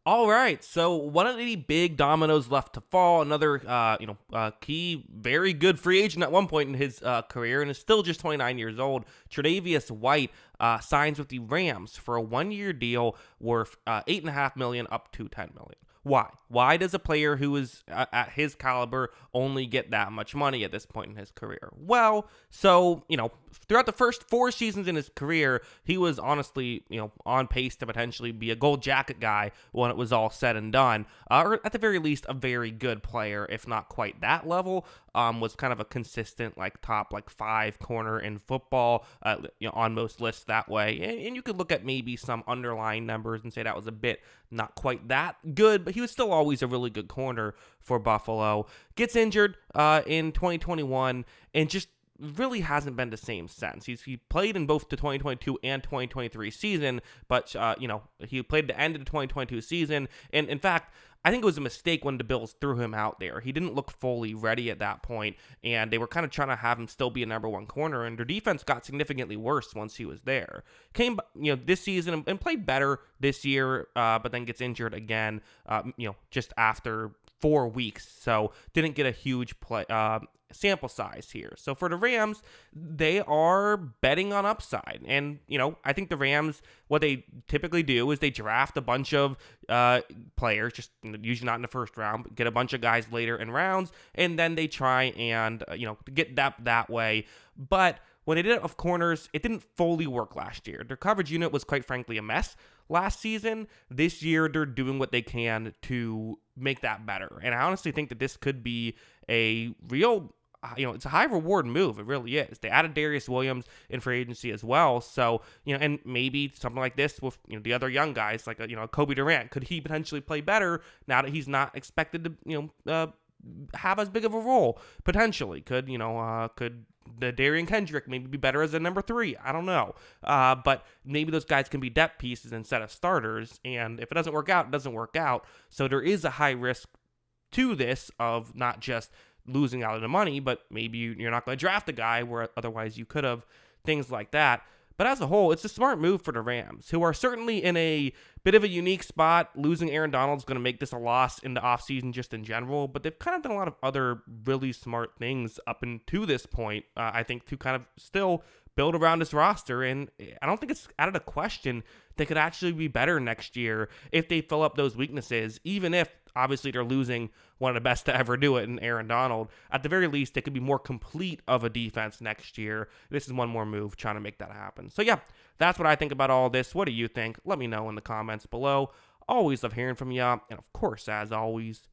All right, so one of the big dominoes left to fall. Another, key, very good free agent at one point in his career, and is still just 29 years old. Tre'Davious White signs with the Rams for a 1-year deal worth 8.5 million up to 10 million. Why? Why does a player who is at his caliber only get that much money at this point in his career? Well, so, throughout the first 4 seasons in his career, he was honestly, on pace to potentially be a gold jacket guy when it was all said and done, or at the very least, a very good player, if not quite that level. Was kind of a consistent, top, 5 corner in football, on most lists that way. And you could look at maybe some underlying numbers and say that was a bit not quite that good, but he was still always a really good corner for Buffalo. Gets injured in 2021 and just really hasn't been the same since. He played in both the 2022 and 2023 season, but he played the end of the 2022 season, and in fact, I think it was a mistake when the Bills threw him out there. He didn't look fully ready at that point, and they were kind of trying to have him still be a number one corner, and their defense got significantly worse once he was there. Came, this season and played better this year, but then gets injured again, just after 4 weeks, so didn't get a huge sample size here. So for the Rams, they are betting on upside. And, I think the Rams, what they typically do is they draft a bunch of players, just usually not in the first round, but get a bunch of guys later in rounds, and then they try and, get that way. But when they did it of corners, it didn't fully work last year. Their coverage unit was quite frankly a mess last season. This year, they're doing what they can to make that better. And I honestly think that this could be a real, it's a high reward move. It really is. They added Darius Williams in free agency as well. So, and maybe something like this with, the other young guys, like, Kobe Durant, could he potentially play better now that he's not expected to, have as big of a role? Potentially. Could the Darian Kendrick maybe be better as a number 3? I don't know. But maybe those guys can be depth pieces instead of starters. And if it doesn't work out, it doesn't work out. So there is a high risk to this of not just losing out on the money, but maybe you're not going to draft a guy where otherwise you could have, things like that. But as a whole, it's a smart move for the Rams, who are certainly in a bit of a unique spot. Losing Aaron Donald is going to make this a loss in the offseason just in general, but they've kind of done a lot of other really smart things up until this point, I think, to kind of still build around this roster. And I don't think it's out of the question they could actually be better next year if they fill up those weaknesses, even if obviously they're losing one of the best to ever do it in Aaron Donald. At the very least, they could be more complete of a defense next year. This is one more move trying to make that happen. So yeah, that's what I think about all this. What do you think? Let me know in the comments below. Always love hearing from you. And of course, as always,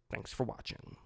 thanks for watching.